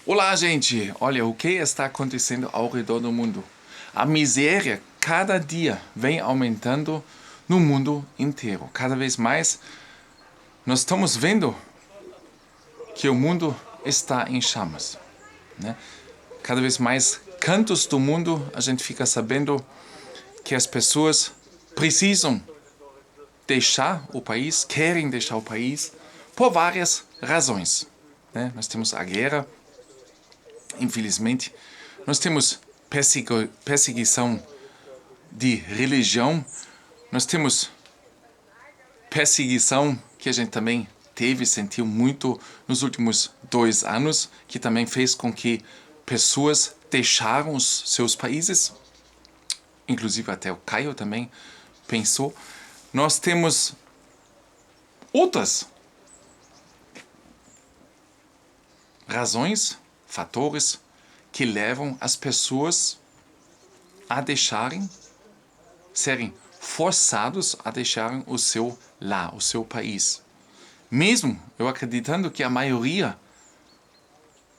Olá, gente! Olha, o que está acontecendo ao redor do mundo? A miséria cada dia vem aumentando no mundo inteiro. Cada vez mais nós estamos vendo que o mundo está em chamas, né? Cada vez mais cantos do mundo a gente fica sabendo que as pessoas precisam deixar o país, querem deixar o país por várias razões, né? Nós temos a guerra. Infelizmente, nós temos perseguição de religião, nós temos perseguição que a gente também sentiu muito nos últimos 2 anos, que também fez com que pessoas deixaram os seus países, inclusive até o Caio também pensou. Nós temos outras razões, fatores que levam as pessoas a serem forçados a deixarem o seu lar, o seu país. Mesmo eu acreditando que a maioria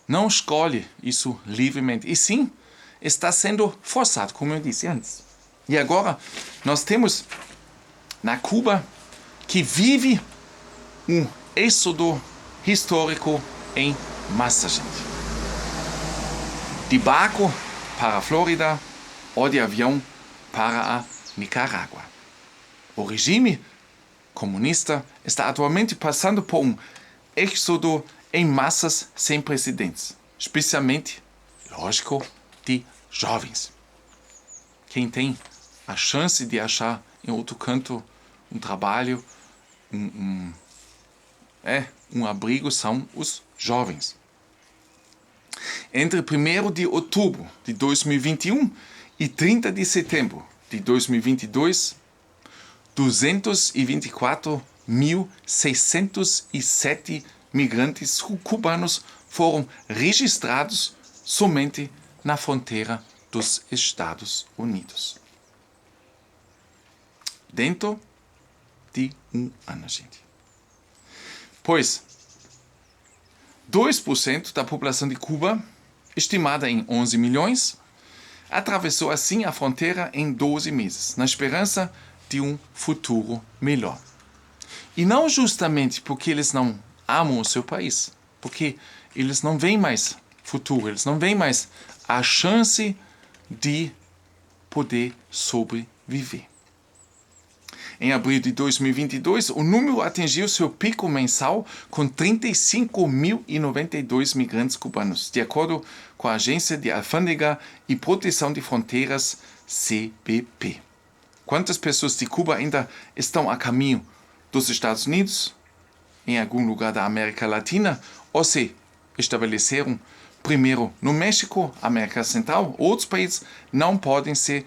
não escolhe isso livremente, e sim está sendo forçado, como eu disse antes. E agora nós temos na Cuba que vive um êxodo histórico em massa, gente. De barco para a Flórida ou de avião para a Nicarágua. O regime comunista está atualmente passando por um êxodo em massas sem precedentes, especialmente, lógico, de jovens. Quem tem a chance de achar em outro canto um trabalho, um abrigo são os jovens. Entre 1º de outubro de 2021 e 30 de setembro de 2022, 224.607 migrantes cubanos foram registrados somente na fronteira dos Estados Unidos. Dentro de um ano, gente. Pois 2% da população de Cuba, estimada em 11 milhões, atravessou assim a fronteira em 12 meses, na esperança de um futuro melhor. E não justamente porque eles não amam o seu país, porque eles não veem mais futuro, eles não veem mais a chance de poder sobreviver. Em abril de 2022, o número atingiu seu pico mensal com 35.092 migrantes cubanos, de acordo com a Agência de Alfândega e Proteção de Fronteiras, CBP. Quantas pessoas de Cuba ainda estão a caminho dos Estados Unidos, em algum lugar da América Latina, ou se estabeleceram primeiro no México, América Central, outros países não podem ser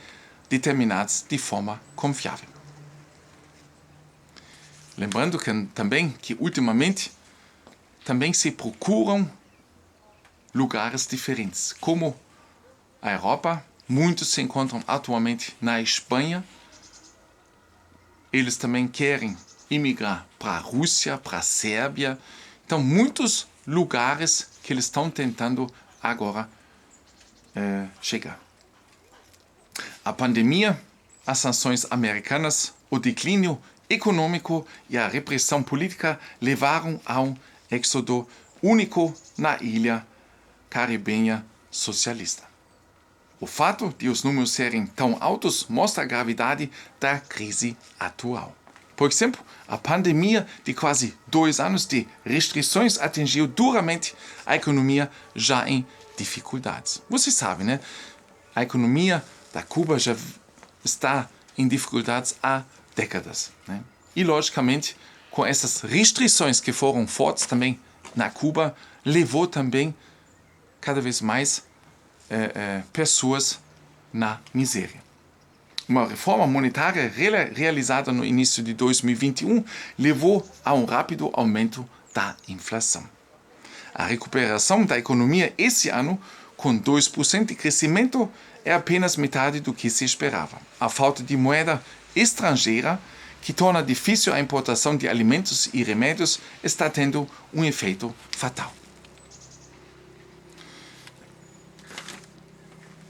determinados de forma confiável. Lembrando que ultimamente também se procuram lugares diferentes, como a Europa. Muitos se encontram atualmente na Espanha. Eles também querem imigrar para a Rússia, para a Sérvia. Então, muitos lugares que eles estão tentando agora chegar. A pandemia, as sanções americanas, o declínio econômico e a repressão política levaram a um êxodo único na ilha caribenha socialista. O fato de os números serem tão altos mostra a gravidade da crise atual. Por exemplo, a pandemia de quase 2 anos de restrições atingiu duramente a economia já em dificuldades. Você sabe, né? A economia da Cuba já está em dificuldades há décadas, né? E, logicamente, com essas restrições que foram fortes também na Cuba, levou também cada vez mais pessoas na miséria. Uma reforma monetária realizada no início de 2021 levou a um rápido aumento da inflação. A recuperação da economia esse ano, com 2% de crescimento, é apenas metade do que se esperava. A falta de moeda estrangeira, que torna difícil a importação de alimentos e remédios, está tendo um efeito fatal.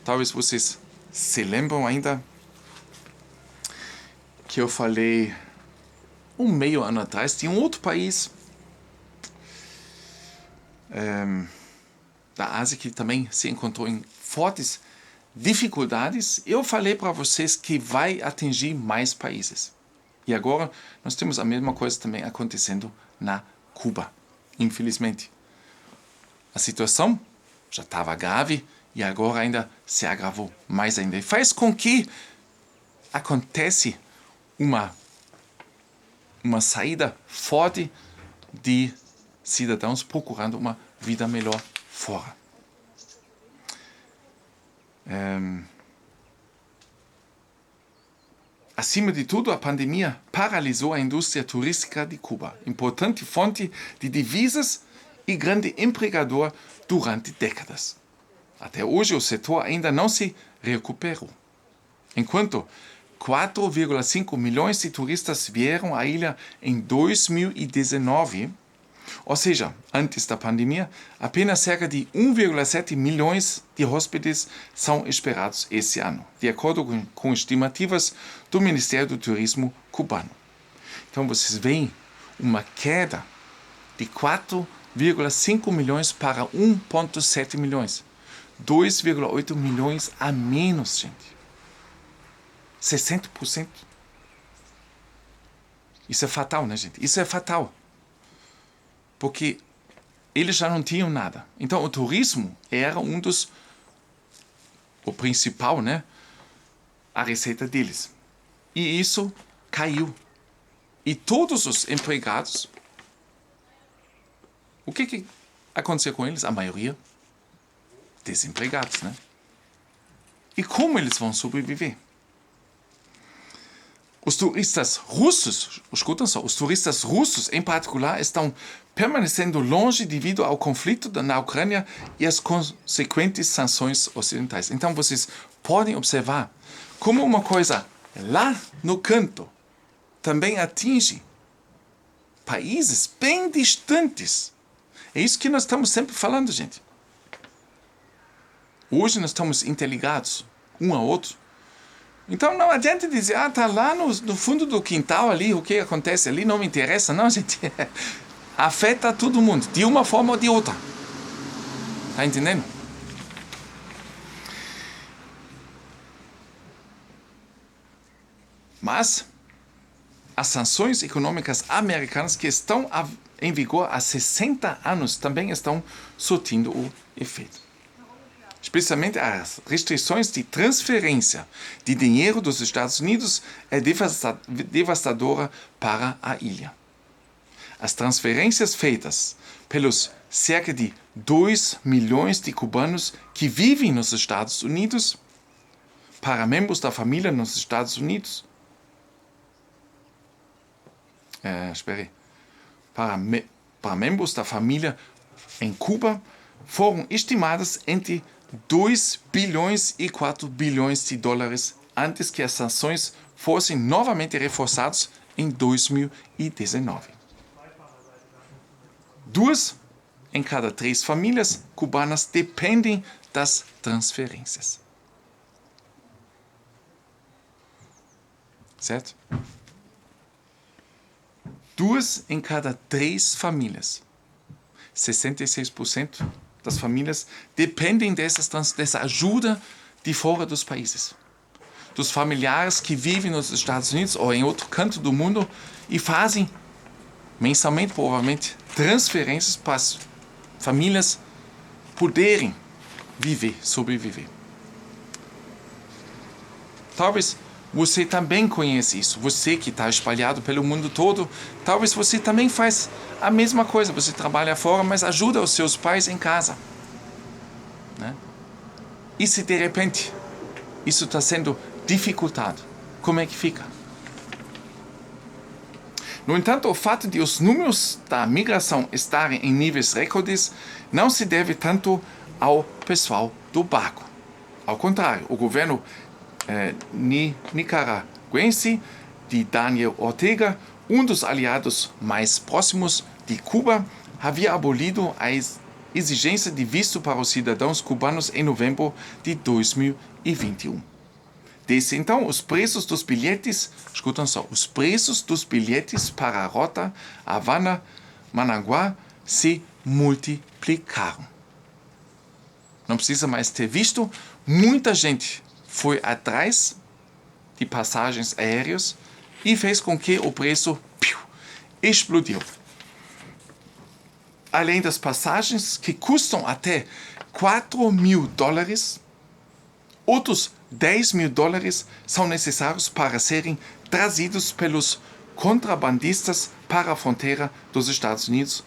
Talvez vocês se lembram ainda que eu falei meio ano atrás de um outro país da Ásia que também se encontrou em fortes dificuldades. Eu falei para vocês que vai atingir mais países. E agora nós temos a mesma coisa também acontecendo na Cuba, infelizmente. A situação já estava grave e agora ainda se agravou mais ainda. E faz com que acontece uma saída forte de cidadãos procurando uma vida melhor fora. Acima de tudo, a pandemia paralisou a indústria turística de Cuba, importante fonte de divisas e grande empregador durante décadas. Até hoje, o setor ainda não se recuperou. Enquanto 4,5 milhões de turistas vieram à ilha em 2019, ou seja, antes da pandemia, apenas cerca de 1,7 milhões de hóspedes são esperados esse ano, de acordo com estimativas do Ministério do Turismo cubano. Então vocês veem uma queda de 4,5 milhões para 1,7 milhões. 2,8 milhões a menos, gente. 60%. Isso é fatal, né, gente? Isso é fatal. Porque eles já não tinham nada. Então, o turismo era o principal, né? A receita deles. E isso caiu. E todos os empregados, o que aconteceu com eles? A maioria desempregados, né? E como eles vão sobreviver? Os turistas russos, escutam só, os turistas russos em particular estão permanecendo longe devido ao conflito na Ucrânia e as consequentes sanções ocidentais. Então vocês podem observar como uma coisa lá no canto também atinge países bem distantes. É isso que nós estamos sempre falando, gente. Hoje nós estamos interligados um ao outro. Então não adianta dizer, tá lá no fundo do quintal ali, o que acontece ali não me interessa. Não, gente, afeta todo mundo, de uma forma ou de outra. Tá entendendo? Mas as sanções econômicas americanas que estão em vigor há 60 anos também estão surtindo o efeito. Especialmente as restrições de transferência de dinheiro dos Estados Unidos é devastadora para a ilha. As transferências feitas pelos cerca de 2 milhões de cubanos que vivem nos Estados Unidos para membros da família nos Estados Unidos, para membros da família em Cuba foram estimadas entre 2 bilhões e 4 bilhões de dólares antes que as sanções fossem novamente reforçadas em 2019. 2 em cada 3 famílias cubanas dependem das transferências. Certo? 2 em cada 3 famílias, 66% das famílias dependem dessa ajuda de fora dos países. Dos familiares que vivem nos Estados Unidos ou em outro canto do mundo e fazem mensalmente, provavelmente, transferências para as famílias poderem sobreviver. Talvez você também conhece isso. Você que está espalhado pelo mundo todo, talvez você também faz a mesma coisa. Você trabalha fora, mas ajuda os seus pais em casa. Né? E se de repente isso está sendo dificultado, como é que fica? No entanto, o fato de os números da migração estarem em níveis recordes não se deve tanto ao pessoal do barco. Ao contrário, o governo nicaragüense de Daniel Ortega, um dos aliados mais próximos de Cuba, havia abolido exigência de visto para os cidadãos cubanos em novembro de 2021. Desde então, os preços dos bilhetes, escutam só, os preços dos bilhetes para a rota Havana-Managua se multiplicaram. Não precisa mais ter visto, muita gente foi atrás de passagens aéreas e fez com que o preço explodiu. Além das passagens que custam até $4.000, outros $10.000 são necessários para serem trazidos pelos contrabandistas para a fronteira dos Estados Unidos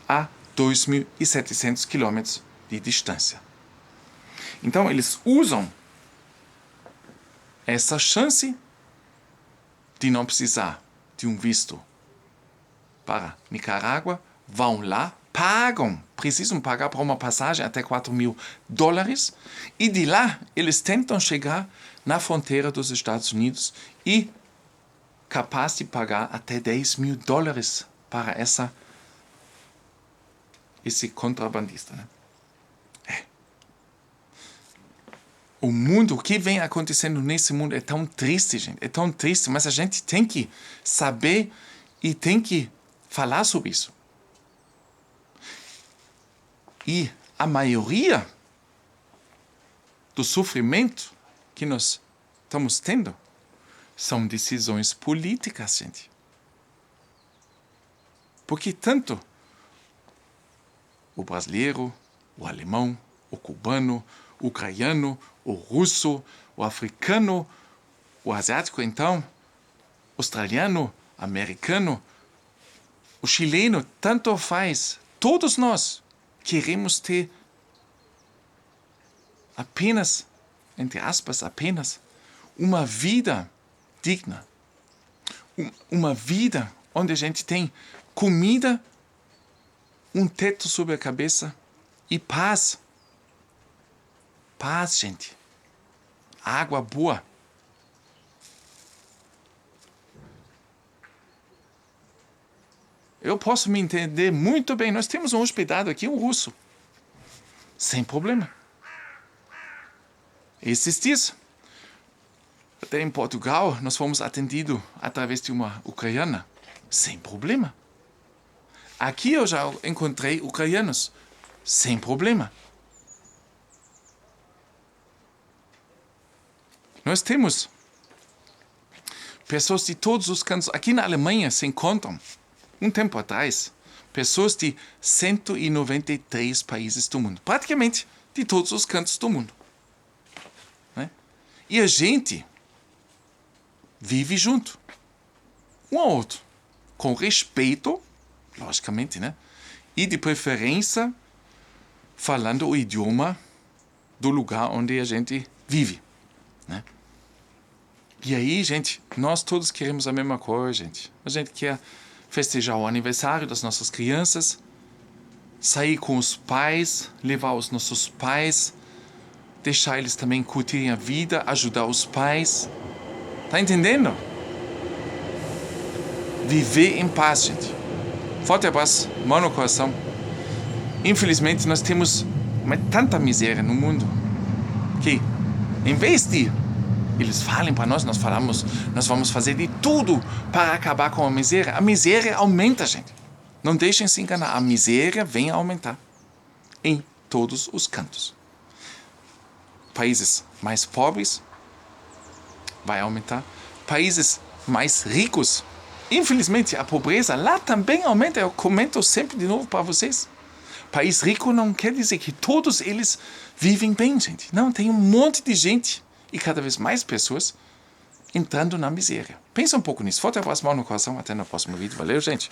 a 2.700 quilômetros de distância. Então, eles usam essa chance de não precisar de um visto para Nicarágua, vão lá, precisam pagar por uma passagem até $4.000 e de lá eles tentam chegar na fronteira dos Estados Unidos e capaz de pagar até $10.000 para esse contrabandista, né? O mundo, o que vem acontecendo nesse mundo é tão triste, gente. É tão triste, mas a gente tem que saber e tem que falar sobre isso. E a maioria do sofrimento que nós estamos tendo são decisões políticas, gente. Porque tanto o brasileiro, o alemão, o cubano, o ucraniano, o russo, o africano, o asiático, então, australiano, americano, o chileno, tanto faz. Todos nós queremos ter apenas, entre aspas, apenas uma vida digna. Uma vida onde a gente tem comida, um teto sobre a cabeça e paz. Paz, gente. Água boa. Eu posso me entender muito bem. Nós temos um hospedado aqui, um russo. Sem problema. Esses dias, até em Portugal, nós fomos atendidos através de uma ucraniana. Sem problema. Aqui eu já encontrei ucranianos. Sem problema. Nós temos pessoas de todos os cantos. Aqui na Alemanha se encontram, um tempo atrás, pessoas de 193 países do mundo. Praticamente de todos os cantos do mundo. Né? E a gente vive junto. Um ao outro. Com respeito, logicamente, né? E de preferência, falando o idioma do lugar onde a gente vive. Né? E aí, gente, nós todos queremos a mesma coisa, gente. A gente quer festejar o aniversário das nossas crianças, sair com os pais, levar os nossos pais, deixar eles também curtirem a vida, ajudar os pais. Tá entendendo? Viver em paz, gente. Forte abraço, mão no coração. Infelizmente, nós temos tanta miséria no mundo que, em vez de eles falem para nós falamos, nós vamos fazer de tudo para acabar com a miséria aumenta, gente. Não deixem se enganar, a miséria vem a aumentar em todos os cantos. Países mais pobres vai aumentar, países mais ricos, infelizmente a pobreza lá também aumenta. Eu comento sempre de novo para vocês. País rico não quer dizer que todos eles vivem bem, gente. Não, tem um monte de gente e cada vez mais pessoas entrando na miséria. Pensa um pouco nisso. Forte abraço, mão no coração. Até no próximo vídeo. Valeu, gente.